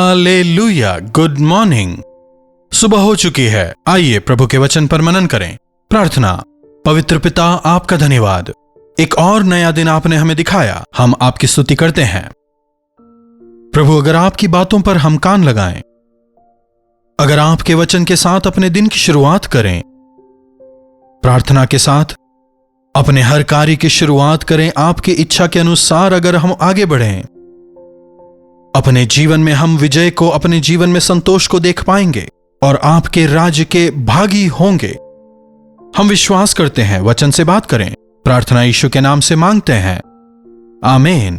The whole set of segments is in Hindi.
हालेलुया। Good morning. सुबह हो चुकी है। आइए प्रभु के वचन पर मनन करें। प्रार्थना। पवित्र पिता, आपका धन्यवाद, एक और नया दिन आपने हमें दिखाया। हम आपकी स्तुति करते हैं प्रभु। अगर आपकी बातों पर हम कान लगाएं, अगर आपके वचन के साथ अपने दिन की शुरुआत करें, प्रार्थना के साथ अपने हर कार्य की शुरुआत करें, आपकी इच्छा के अनुसार अगर हम आगे बढ़ें, अपने जीवन में हम विजय को, अपने जीवन में संतोष को देख पाएंगे और आपके राज्य के भागी होंगे। हम विश्वास करते हैं। वचन से बात करें। प्रार्थना यीशु के नाम से मांगते हैं, आमीन।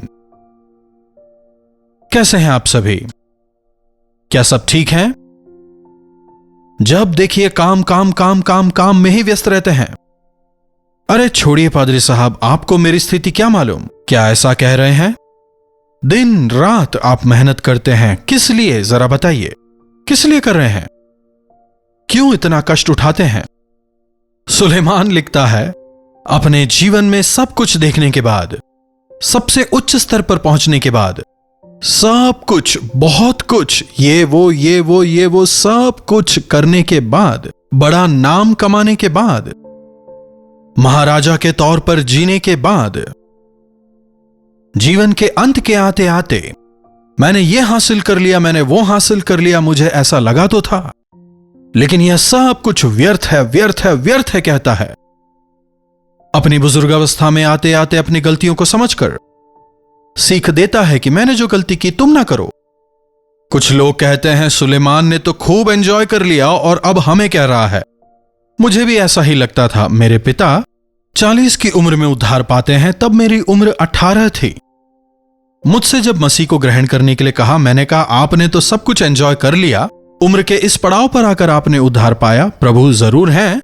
कैसे हैं आप सभी? क्या सब ठीक है? जब देखिए काम काम काम काम काम में ही व्यस्त रहते हैं। अरे छोड़िए पादरी साहब, आपको मेरी स्थिति क्या मालूम? क्या ऐसा कह रहे हैं? दिन रात आप मेहनत करते हैं, किस लिए? जरा बताइए, किस लिए कर रहे हैं? क्यों इतना कष्ट उठाते हैं? सुलेमान लिखता है, अपने जीवन में सब कुछ देखने के बाद, सबसे उच्च स्तर पर पहुंचने के बाद, सब कुछ, बहुत कुछ, ये वो सब कुछ करने के बाद, बड़ा नाम कमाने के बाद, महाराजा के तौर पर जीने के बाद, जीवन के अंत के आते आते मैंने ये हासिल कर लिया, मैंने वो हासिल कर लिया, मुझे ऐसा लगा तो था, लेकिन यह सब कुछ व्यर्थ है, व्यर्थ है, व्यर्थ है कहता है। अपनी बुजुर्गावस्था में आते आते अपनी गलतियों को समझकर सीख देता है कि मैंने जो गलती की तुम ना करो। कुछ लोग कहते हैं सुलेमान ने तो खूब एंजॉय कर लिया और अब हमें कह रहा है। मुझे भी ऐसा ही लगता था। मेरे पिता 40 की उम्र में उद्धार पाते हैं, तब मेरी उम्र 18 थी। मुझसे जब मसीह को ग्रहण करने के लिए कहा, मैंने कहा आपने तो सब कुछ एंजॉय कर लिया, उम्र के इस पड़ाव पर आकर आपने उद्धार पाया। प्रभु जरूर हैं,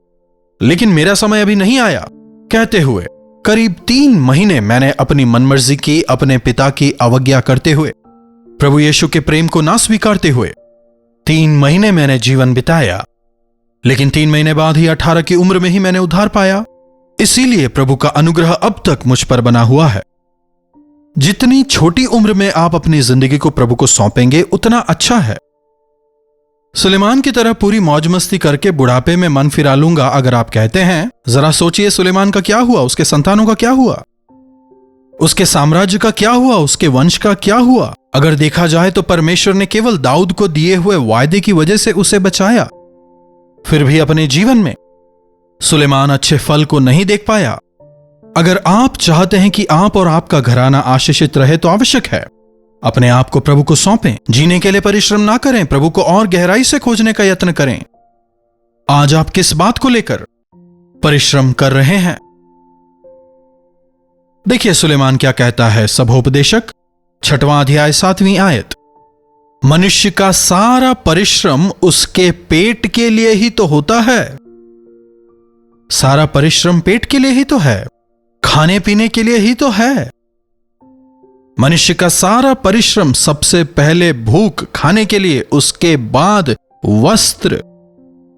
लेकिन मेरा समय अभी नहीं आया। कहते हुए करीब 3 महीने मैंने अपनी मनमर्जी की, अपने पिता की अवज्ञा करते हुए, प्रभु यीशु के प्रेम को ना स्वीकारते हुए 3 महीने मैंने जीवन बिताया। लेकिन 3 महीने बाद ही 18 की उम्र में ही मैंने उद्धार पाया। इसीलिए प्रभु का अनुग्रह अब तक मुझ पर बना हुआ है। जितनी छोटी उम्र में आप अपनी जिंदगी को प्रभु को सौंपेंगे, उतना अच्छा है। सुलेमान की तरह पूरी मौज मस्ती करके बुढ़ापे में मन फिरा लूंगा अगर आप कहते हैं, जरा सोचिए सुलेमान का क्या हुआ, उसके संतानों का क्या हुआ, उसके साम्राज्य का क्या हुआ, उसके वंश का क्या हुआ। अगर देखा जाए तो परमेश्वर ने केवल दाऊद को दिए हुए वायदे की वजह से उसे बचाया। फिर भी अपने जीवन में सुलेमान अच्छे फल को नहीं देख पाया। अगर आप चाहते हैं कि आप और आपका घराना आशीषित रहे तो आवश्यक है अपने आप को प्रभु को सौंपें। जीने के लिए परिश्रम ना करें, प्रभु को और गहराई से खोजने का यत्न करें। आज आप किस बात को लेकर परिश्रम कर रहे हैं? देखिए सुलेमान क्या कहता है। सभोपदेशक 6वां अध्याय 7वीं आयत, मनुष्य का सारा परिश्रम उसके पेट के लिए ही तो होता है। सारा परिश्रम पेट के लिए ही तो है, खाने पीने के लिए ही तो है। मनुष्य का सारा परिश्रम सबसे पहले भूख, खाने के लिए, उसके बाद वस्त्र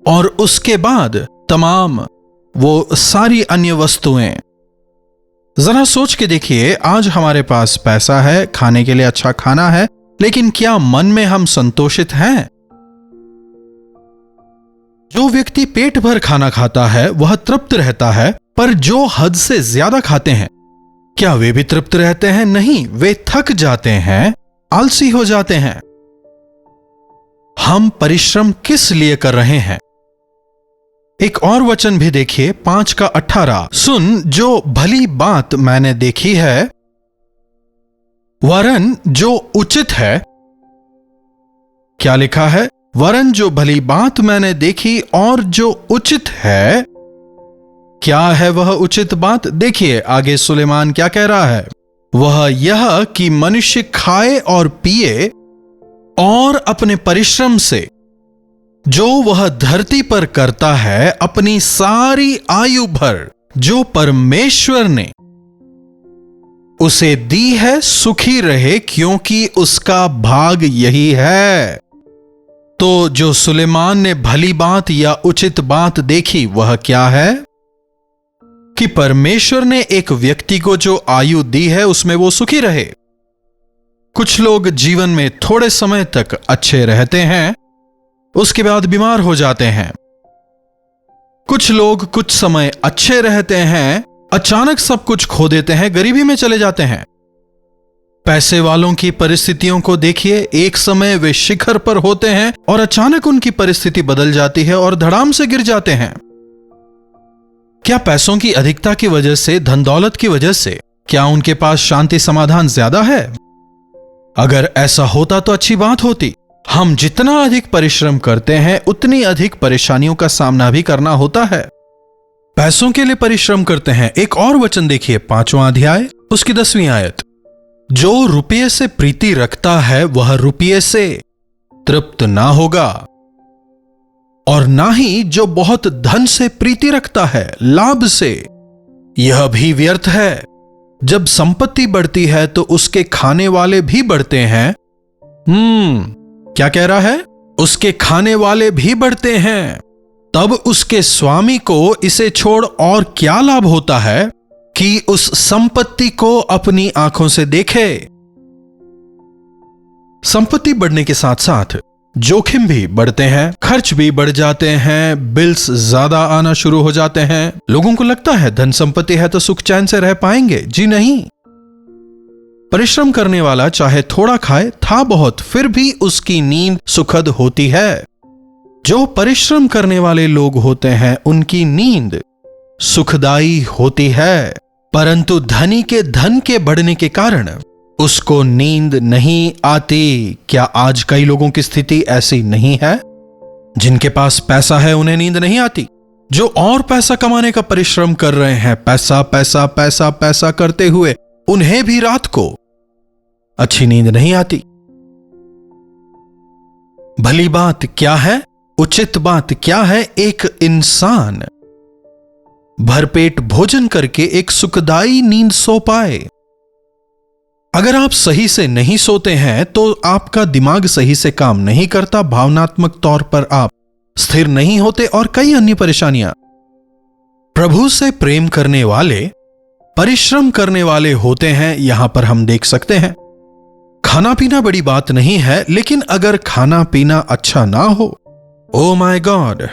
और उसके बाद तमाम वो सारी अन्य वस्तुएं। जरा सोच के देखिए, आज हमारे पास पैसा है, खाने के लिए अच्छा खाना है, लेकिन क्या मन में हम संतोषित हैं? जो व्यक्ति पेट भर खाना खाता है वह तृप्त रहता है, पर जो हद से ज्यादा खाते हैं, क्या वे भी तृप्त रहते हैं? नहीं, वे थक जाते हैं, आलसी हो जाते हैं। हम परिश्रम किस लिए कर रहे हैं? एक और वचन भी देखिए, 5:18, सुन जो भली बात मैंने देखी है, वरन जो उचित है। क्या लिखा है? वरन जो भली बात मैंने देखी और जो उचित है। क्या है वह उचित बात? देखिए आगे सुलेमान क्या कह रहा है। वह यह कि मनुष्य खाए और पिए और अपने परिश्रम से जो वह धरती पर करता है, अपनी सारी आयु भर जो परमेश्वर ने उसे दी है, सुखी रहे, क्योंकि उसका भाग यही है। तो जो सुलेमान ने भली बात या उचित बात देखी वह क्या है? कि परमेश्वर ने एक व्यक्ति को जो आयु दी है उसमें वो सुखी रहे। कुछ लोग जीवन में थोड़े समय तक अच्छे रहते हैं, उसके बाद बीमार हो जाते हैं। कुछ लोग कुछ समय अच्छे रहते हैं, अचानक सब कुछ खो देते हैं, गरीबी में चले जाते हैं। पैसे वालों की परिस्थितियों को देखिए, एक समय वे शिखर पर होते हैं और अचानक उनकी परिस्थिति बदल जाती है और धड़ाम से गिर जाते हैं। क्या पैसों की अधिकता की वजह से, धन दौलत की वजह से, क्या उनके पास शांति समाधान ज्यादा है? अगर ऐसा होता तो अच्छी बात होती। हम जितना अधिक परिश्रम करते हैं उतनी अधिक परेशानियों का सामना भी करना होता है। पैसों के लिए परिश्रम करते हैं। एक और वचन देखिए, 5वां अध्याय उसकी 10वीं आयत। जो रुपये से प्रीति रखता है वह रुपये से तृप्त ना होगा, और ना ही जो बहुत धन से प्रीति रखता है लाभ से, यह भी व्यर्थ है। जब संपत्ति बढ़ती है तो उसके खाने वाले भी बढ़ते हैं। क्या कह रहा है? उसके खाने वाले भी बढ़ते हैं। तब उसके स्वामी को इसे छोड़ और क्या लाभ होता है कि उस संपत्ति को अपनी आंखों से देखे। संपत्ति बढ़ने के साथ साथ जोखिम भी बढ़ते हैं, खर्च भी बढ़ जाते हैं, बिल्स ज्यादा आना शुरू हो जाते हैं। लोगों को लगता है धन संपत्ति है तो सुख चैन से रह पाएंगे। जी नहीं। परिश्रम करने वाला चाहे थोड़ा खाए, था बहुत, फिर भी उसकी नींद सुखद होती है। जो परिश्रम करने वाले लोग होते हैं उनकी नींद सुखदाई होती है, परंतु धनी के धन के बढ़ने के कारण उसको नींद नहीं आती। क्या आज कई लोगों की स्थिति ऐसी नहीं है? जिनके पास पैसा है उन्हें नींद नहीं आती। जो और पैसा कमाने का परिश्रम कर रहे हैं, पैसा पैसा पैसा पैसा करते हुए, उन्हें भी रात को अच्छी नींद नहीं आती। भली बात क्या है, उचित बात क्या है? एक इंसान भरपेट भोजन करके एक सुखदाई नींद सो पाए। अगर आप सही से नहीं सोते हैं तो आपका दिमाग सही से काम नहीं करता, भावनात्मक तौर पर आप स्थिर नहीं होते और कई अन्य परेशानियां। प्रभु से प्रेम करने वाले परिश्रम करने वाले होते हैं, यहां पर हम देख सकते हैं। खाना पीना बड़ी बात नहीं है, लेकिन अगर खाना पीना अच्छा ना हो, ओ माय गॉड,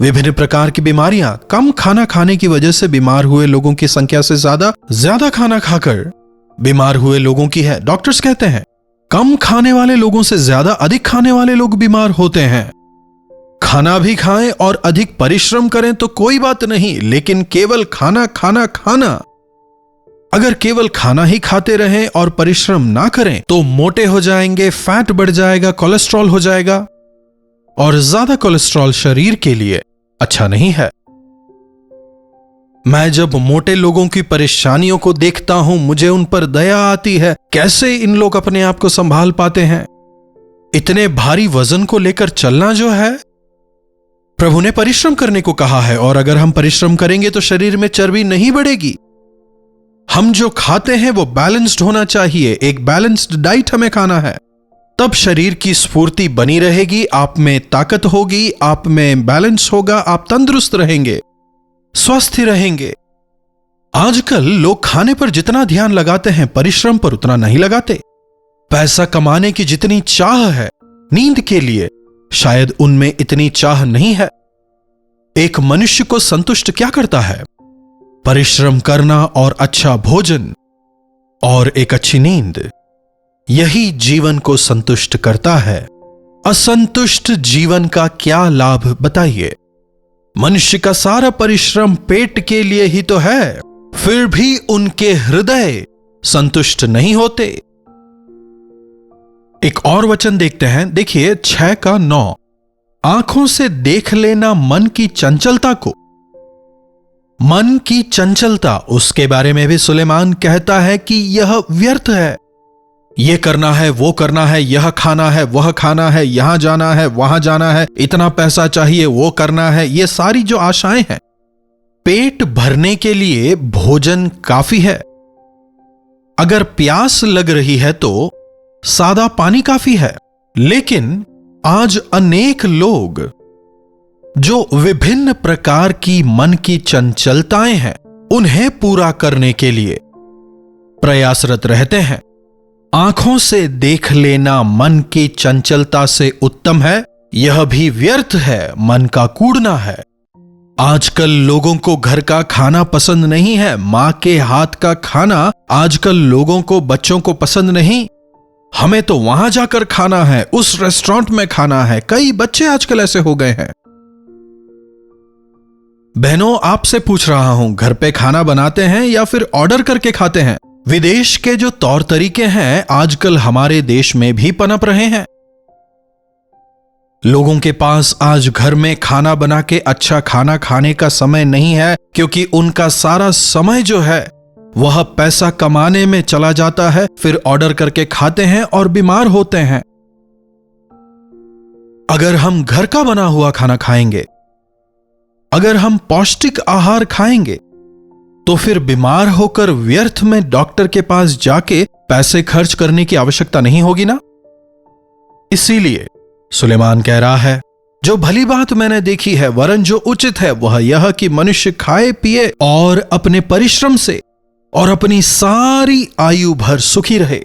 विभिन्न प्रकार की बीमारियां कम खाना खाने की वजह से बीमार हुए लोगों की संख्या से ज्यादा खाना खाकर बीमार हुए लोगों की है। डॉक्टर्स कहते हैं कम खाने वाले लोगों से ज्यादा अधिक खाने वाले लोग बीमार होते हैं। खाना भी खाएं और अधिक परिश्रम करें तो कोई बात नहीं, लेकिन केवल खाना खाना खाना, अगर केवल खाना ही खाते रहें और परिश्रम ना करें तो मोटे हो जाएंगे, फैट बढ़ जाएगा, कोलेस्ट्रॉल हो जाएगा, और ज्यादा कोलेस्ट्रॉल शरीर के लिए अच्छा नहीं है। मैं जब मोटे लोगों की परेशानियों को देखता हूं, मुझे उन पर दया आती है। कैसे इन लोग अपने आप को संभाल पाते हैं? इतने भारी वजन को लेकर चलना जो है, प्रभु ने परिश्रम करने को कहा है, और अगर हम परिश्रम करेंगे तो शरीर में चर्बी नहीं बढ़ेगी। हम जो खाते हैं वो बैलेंस्ड होना चाहिए। एक बैलेंस्ड डाइट हमें खाना है, तब शरीर की स्फूर्ति बनी रहेगी, आप में ताकत होगी, आप में बैलेंस होगा, आप तंदुरुस्त रहेंगे, स्वस्थ रहेंगे। आजकल लोग खाने पर जितना ध्यान लगाते हैं, परिश्रम पर उतना नहीं लगाते। पैसा कमाने की जितनी चाह है, नींद के लिए शायद उनमें इतनी चाह नहीं है। एक मनुष्य को संतुष्ट क्या करता है? परिश्रम करना और अच्छा भोजन और एक अच्छी नींद, यही जीवन को संतुष्ट करता है। असंतुष्ट जीवन का क्या लाभ बताइए? मनुष्य का सारा परिश्रम पेट के लिए ही तो है, फिर भी उनके हृदय संतुष्ट नहीं होते। एक और वचन देखते हैं, देखिए 6:9। आंखों से देख लेना मन की चंचलता को। मन की चंचलता, उसके बारे में भी सुलेमान कहता है कि यह व्यर्थ है। यह करना है, वो करना है, यह खाना है, वह खाना है, यहां जाना है, वहां जाना है, इतना पैसा चाहिए, वो करना है। ये सारी जो आशाएं हैं, पेट भरने के लिए भोजन काफी है। अगर प्यास लग रही है तो सादा पानी काफी है। लेकिन आज अनेक लोग जो विभिन्न प्रकार की मन की चंचलताएं हैं, उन्हें पूरा करने के लिए प्रयासरत रहते हैं। आंखों से देख लेना मन की चंचलता से उत्तम है, यह भी व्यर्थ है, मन का कूड़ना है। आजकल लोगों को घर का खाना पसंद नहीं है, मां के हाथ का खाना आजकल लोगों को, बच्चों को पसंद नहीं। हमें तो वहां जाकर खाना है, उस रेस्टोरेंट में खाना है। कई बच्चे आजकल ऐसे हो गए हैं। बहनों, आपसे पूछ रहा हूं, घर पे खाना बनाते हैं या फिर ऑर्डर करके खाते हैं? विदेश के जो तौर तरीके हैं आजकल हमारे देश में भी पनप रहे हैं। लोगों के पास आज घर में खाना बना के अच्छा खाना खाने का समय नहीं है, क्योंकि उनका सारा समय जो है वह पैसा कमाने में चला जाता है। फिर ऑर्डर करके खाते हैं और बीमार होते हैं। अगर हम घर का बना हुआ खाना खाएंगे, अगर हम पौष्टिक आहार खाएंगे, तो फिर बीमार होकर व्यर्थ में डॉक्टर के पास जाके पैसे खर्च करने की आवश्यकता नहीं होगी ना। इसीलिए सुलेमान कह रहा है, जो भली बात मैंने देखी है वरन जो उचित है वह यह कि मनुष्य खाए पिए और अपने परिश्रम से और अपनी सारी आयु भर सुखी रहे।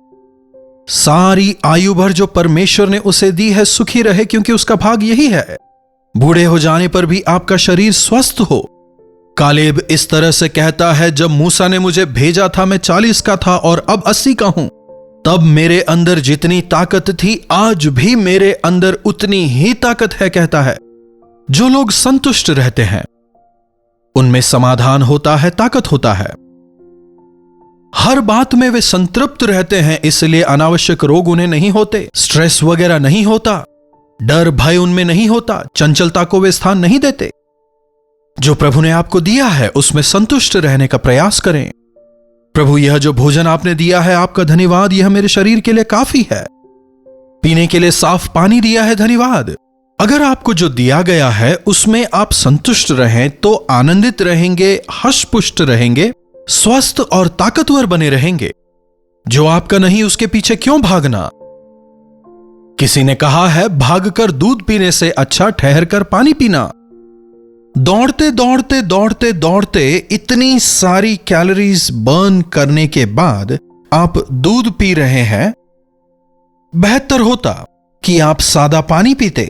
सारी आयु भर जो परमेश्वर ने उसे दी है सुखी रहे, क्योंकि उसका भाग यही है, बूढ़े हो जाने पर भी आपका शरीर स्वस्थ हो। कालेब इस तरह से कहता है, जब मूसा ने मुझे भेजा था मैं 40 का था और अब 80 का हूं। तब मेरे अंदर जितनी ताकत थी आज भी मेरे अंदर उतनी ही ताकत है, कहता है। जो लोग संतुष्ट रहते हैं उनमें समाधान होता है, ताकत होता है। हर बात में वे संतृप्त रहते हैं, इसलिए अनावश्यक रोग उन्हें नहीं होते, स्ट्रेस वगैरह नहीं होता, डर भय उनमें नहीं होता, चंचलता को वे स्थान नहीं देते। जो प्रभु ने आपको दिया है उसमें संतुष्ट रहने का प्रयास करें। प्रभु, यह जो भोजन आपने दिया है आपका धन्यवाद, यह मेरे शरीर के लिए काफी है। पीने के लिए साफ पानी दिया है, धन्यवाद। अगर आपको जो दिया गया है उसमें आप संतुष्ट रहें तो आनंदित रहेंगे, हर्षपुष्ट रहेंगे, स्वस्थ और ताकतवर बने रहेंगे। जो आपका नहीं उसके पीछे क्यों भागना? किसी ने कहा है, भागकर दूध पीने से अच्छा ठहर कर पानी पीना। दौड़ते दौड़ते दौड़ते दौड़ते इतनी सारी कैलोरीज बर्न करने के बाद आप दूध पी रहे हैं, बेहतर होता कि आप सादा पानी पीते।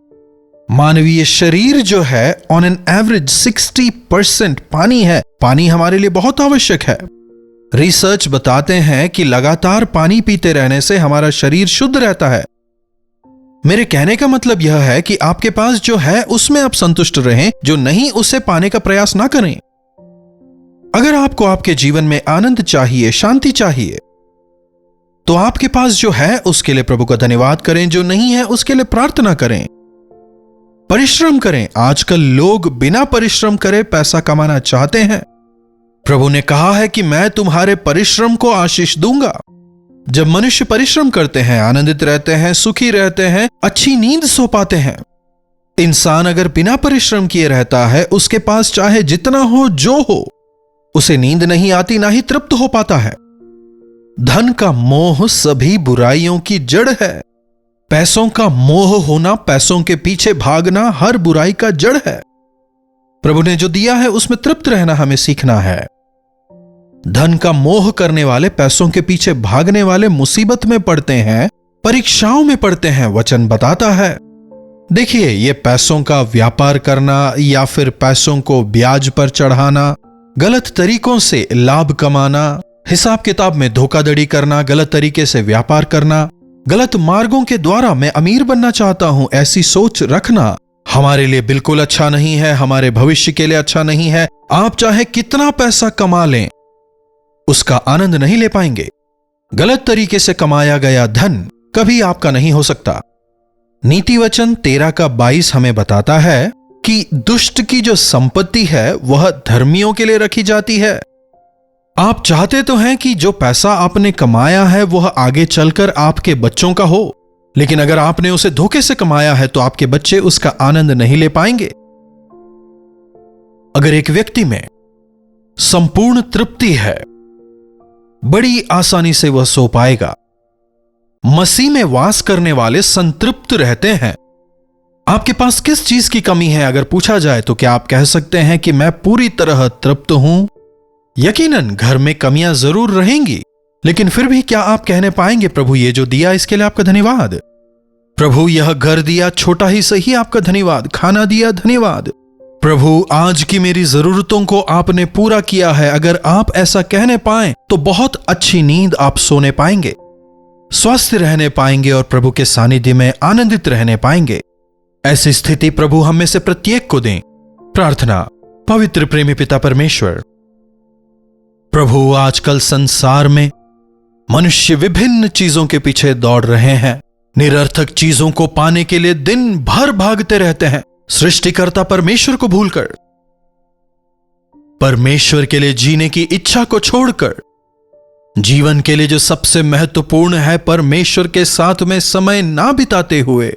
मानवीय शरीर जो है ऑन एन एवरेज 60% पानी है। पानी हमारे लिए बहुत आवश्यक है। रिसर्च बताते हैं कि लगातार पानी पीते रहने से हमारा शरीर शुद्ध रहता है। मेरे कहने का मतलब यह है कि आपके पास जो है उसमें आप संतुष्ट रहें, जो नहीं उसे पाने का प्रयास ना करें। अगर आपको आपके जीवन में आनंद चाहिए, शांति चाहिए, तो आपके पास जो है उसके लिए प्रभु का धन्यवाद करें, जो नहीं है उसके लिए प्रार्थना करें, परिश्रम करें। आजकल लोग बिना परिश्रम करे पैसा कमाना चाहते हैं। प्रभु ने कहा है कि मैं तुम्हारे परिश्रम को आशीष दूंगा। जब मनुष्य परिश्रम करते हैं, आनंदित रहते हैं, सुखी रहते हैं, अच्छी नींद सो पाते हैं। इंसान अगर बिना परिश्रम किए रहता है, उसके पास चाहे जितना हो, जो हो, उसे नींद नहीं आती, ना ही तृप्त हो पाता है। धन का मोह सभी बुराइयों की जड़ है। पैसों का मोह होना, पैसों के पीछे भागना हर बुराई का जड़ है। प्रभु ने जो दिया है उसमें तृप्त रहना हमें सीखना है। धन का मोह करने वाले, पैसों के पीछे भागने वाले मुसीबत में पड़ते हैं, परीक्षाओं में पड़ते हैं। वचन बताता है, देखिए, ये पैसों का व्यापार करना या फिर पैसों को ब्याज पर चढ़ाना, गलत तरीकों से लाभ कमाना, हिसाब किताब में धोखाधड़ी करना, गलत तरीके से व्यापार करना, गलत मार्गों के द्वारा मैं अमीर बनना चाहता हूं, ऐसी सोच रखना हमारे लिए बिल्कुल अच्छा नहीं है, हमारे भविष्य के लिए अच्छा नहीं है। आप चाहे कितना पैसा कमा लें, उसका आनंद नहीं ले पाएंगे। गलत तरीके से कमाया गया धन कभी आपका नहीं हो सकता। नीति वचन 13:22 हमें बताता है कि दुष्ट की जो संपत्ति है वह धर्मियों के लिए रखी जाती है। आप चाहते तो हैं कि जो पैसा आपने कमाया है वह आगे चलकर आपके बच्चों का हो, लेकिन अगर आपने उसे धोखे से कमाया है तो आपके बच्चे उसका आनंद नहीं ले पाएंगे। अगर एक व्यक्ति में संपूर्ण तृप्ति है, बड़ी आसानी से वह सो पाएगा। मसीह में वास करने वाले संतृप्त रहते हैं। आपके पास किस चीज की कमी है अगर पूछा जाए तो क्या आप कह सकते हैं कि मैं पूरी तरह तृप्त हूं? यकीनन घर में कमियां जरूर रहेंगी, लेकिन फिर भी क्या आप कहने पाएंगे, प्रभु ये जो दिया इसके लिए आपका धन्यवाद, प्रभु यह घर दिया छोटा ही सही आपका धन्यवाद, खाना दिया धन्यवाद, प्रभु आज की मेरी जरूरतों को आपने पूरा किया है। अगर आप ऐसा कहने पाएं तो बहुत अच्छी नींद आप सोने पाएंगे, स्वस्थ रहने पाएंगे और प्रभु के सानिध्य में आनंदित रहने पाएंगे। ऐसी स्थिति प्रभु हम में से प्रत्येक को दें। प्रार्थना। पवित्र प्रेमी पिता परमेश्वर, प्रभु आजकल संसार में मनुष्य विभिन्न चीजों के पीछे दौड़ रहे हैं, निरर्थक चीजों को पाने के लिए दिन भर भागते रहते हैं, सृष्टिकर्ता परमेश्वर को भूलकर, परमेश्वर के लिए जीने की इच्छा को छोड़कर, जीवन के लिए जो सबसे महत्वपूर्ण है परमेश्वर के साथ में समय ना बिताते हुए,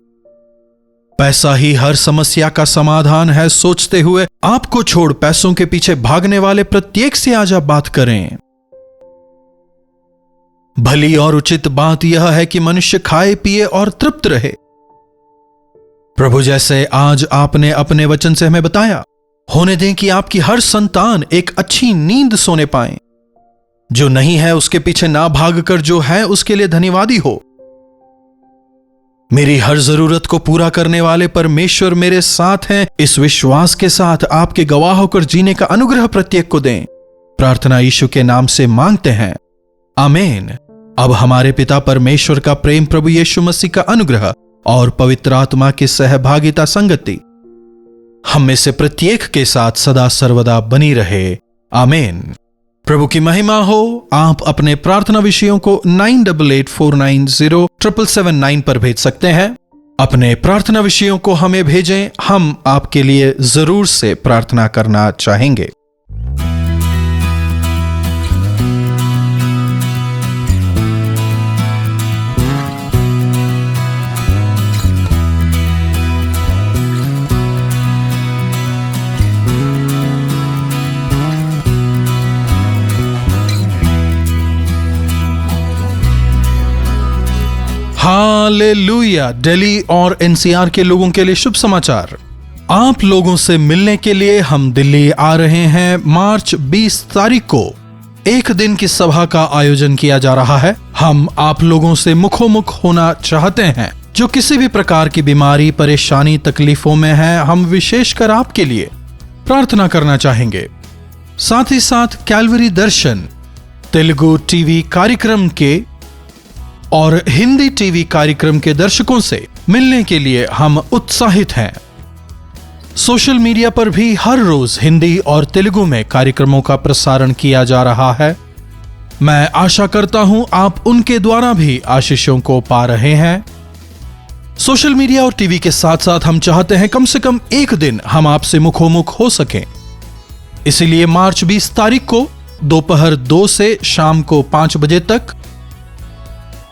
पैसा ही हर समस्या का समाधान है सोचते हुए आपको छोड़ पैसों के पीछे भागने वाले प्रत्येक से आज आप बात करें। भली और उचित बात यह है कि मनुष्य खाए पिए और तृप्त रहे। प्रभु जैसे आज आपने अपने वचन से हमें बताया, होने दें कि आपकी हर संतान एक अच्छी नींद सोने पाए, जो नहीं है उसके पीछे ना भागकर जो है उसके लिए धन्यवादी हो। मेरी हर जरूरत को पूरा करने वाले परमेश्वर मेरे साथ हैं, इस विश्वास के साथ आपके गवाह होकर जीने का अनुग्रह प्रत्येक को दें। प्रार्थना यीशु के नाम से मांगते हैं, आमीन। अब हमारे पिता परमेश्वर का प्रेम, प्रभु यीशु मसीह का अनुग्रह और पवित्र आत्मा की सहभागिता संगति हम में से प्रत्येक के साथ सदा सर्वदा बनी रहे, आमीन। प्रभु की महिमा हो। आप अपने प्रार्थना विषयों को 9884907779 पर भेज सकते हैं। अपने प्रार्थना विषयों को हमें भेजें, हम आपके लिए जरूर से प्रार्थना करना चाहेंगे। हालेलुया। दिल्ली और एनसीआर के लोगों के लिए शुभ समाचार। आप लोगों से मिलने के लिए हम दिल्ली आ रहे हैं। मार्च 20 तारीख को एक दिन की सभा का आयोजन किया जा रहा है। हम आप लोगों से मुखोमुख होना चाहते हैं, जो किसी भी प्रकार की बीमारी, परेशानी, तकलीफों में हैं। हम विशेषकर आपके लिए प्रार्थना करना चाहेंगे। साथ ही साथ कैलवरी दर्शन तेलुगु टीवी कार्यक्रम के और हिंदी टीवी कार्यक्रम के दर्शकों से मिलने के लिए हम उत्साहित हैं। सोशल मीडिया पर भी हर रोज हिंदी और तेलुगु में कार्यक्रमों का प्रसारण किया जा रहा है। मैं आशा करता हूं आप उनके द्वारा भी आशीषों को पा रहे हैं। सोशल मीडिया और टीवी के साथ साथ हम चाहते हैं कम से कम एक दिन हम आपसे मुखोमुख हो सकें। इसीलिए मार्च 20 तारीख को दोपहर 2 से शाम को 5 बजे तक,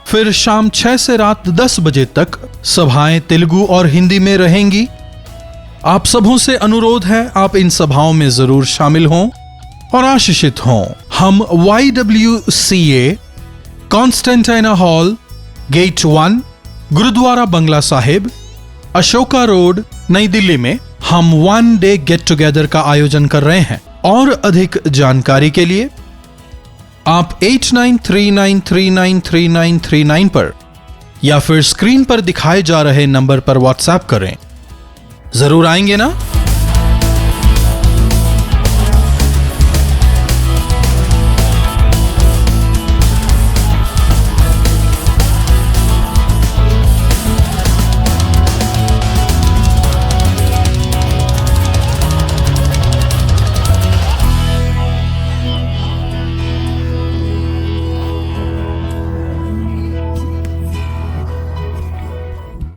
फिर शाम 6 से रात 10 बजे तक सभाएं तेलुगु और हिंदी में रहेंगी। आप सबों से अनुरोध है, आप इन सभाओं में जरूर शामिल हों और आशीषित हों। हम YWCA कॉन्स्टेंटाइना hall, gate 1, gurdwara Bangla Sahib, Ashoka road, नई दिल्ली में हम 1 डे गेट टुगेदर का आयोजन कर रहे हैं। और अधिक जानकारी के लिए आप 8939393939 पर या फिर स्क्रीन पर दिखाए जा रहे नंबर पर व्हाट्सएप करें। जरूर आएंगे ना?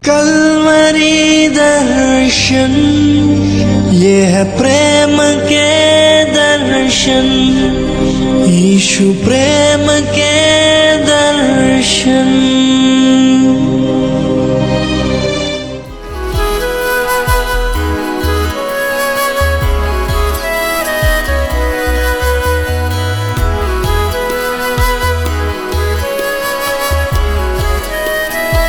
कलवरी दर्शन, ये है प्रेम के दर्शन, यीशु प्रेम के दर्शन।